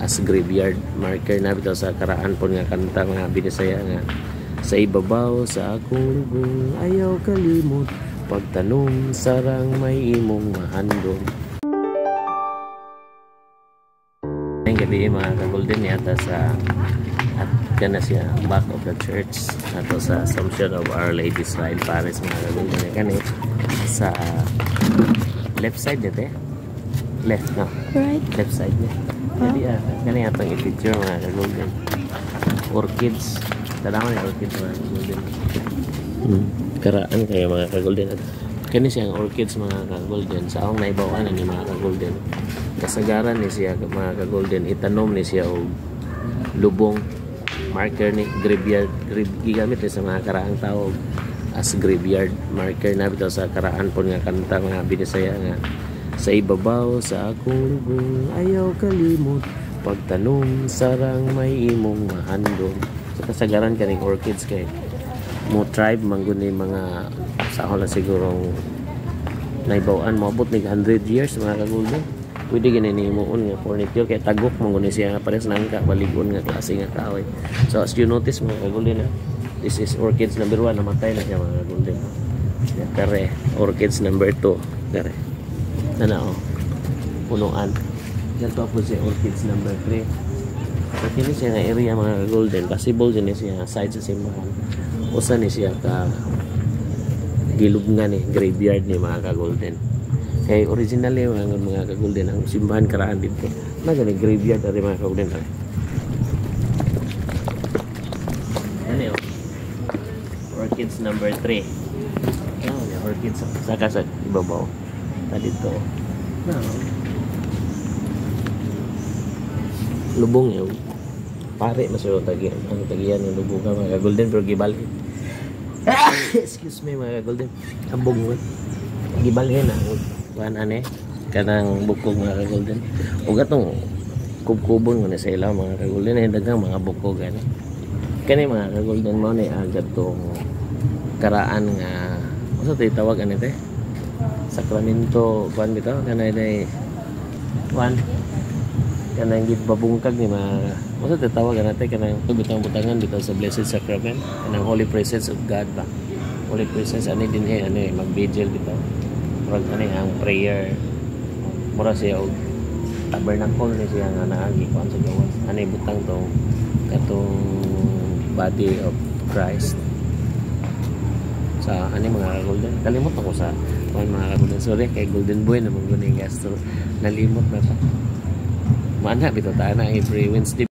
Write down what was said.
as graveyard marker na bitaw sa karaan po nga kanta mga Binisaya nga sa ibabaw sa akong lubong ayaw kalimot pagtanong sarang may imong mahandom. Ngayong gabi mga ka-golden yata sa at kana siya back of the church ato sa Assumption of Our Lady Israel Paris mga ka-golden kani sa left side nito left no Right. left side niya jadi kani atong i-picture mga ka-golden orchids tanaman yung orchids mga ka-golden karaan kayo mga ka-golden kani siyang orchids mga ka-golden sa akong naibawan ni mga ka-golden kasagaran ni siya mga ka-golden itanom ni siya og lubong marker ni graveyard gigamit ni sa mga karaang tao as graveyard marker na bitaw sa karaan po nga kanta mga Binisaya nga sa ibabaw sa akong lubong ayaw kalimot pagtanong sarang may imong mahandom. So kasagaran kaning orchids kay mo tribe mangguni mga sa ako lang sigurong naibawaan maabot ni 100 years mga ka-golden pwede gininimuon nga furniture kay tagok mangguni siya nga pares nangka baligon nga klase nga kahoy. So as you notice mga ka-golden this is orchids number 1 namatay na siya mga ka-golden kare orchids number 2 kare o punuan ganito po si orchids number 3 so kini siya nga area mga ka-golden possible din siya side sa simbahan usa ni siya ka gilubngan ni graveyard ni mga ka-golden kay originally mga ka-golden ang simbahan karaan dito na gani graveyard ari mga ka-golden ano orchids number 3 orchids sa kasag ibabaw na dito lubong yun pare maso tagi ang tagiyan yung lubong ka mga ka-golden pero gibalik excuse me mga ka-golden ang bungon gibalhin ang kuan ane kanang bukog mga ka-golden ug atong kubkubon mo sa ilaw mga ka-golden ay daghang mga bukog kani mga ka-golden mo ni agad tong karaan nga usa tay tawag ani te sakramento kuan bitaw kanay day kuan kanang gibabungkag ni mga usa tay tawag natin kanang butang-butangan bitaw sa Blessed Sacrament kanang Holy Presence of God ba Holy Presence ani din mag-vigil bitaw murag ani ang prayer mura siya og tabernacle ni siya nga naagi kuan sa gawas ani butang tong katong body of Christ sa ani mga golden kalimot ako sa kuan mga golden sorry kay golden boy na mong guning gasto nalimot na ta mana bitaw ta na every Wednesday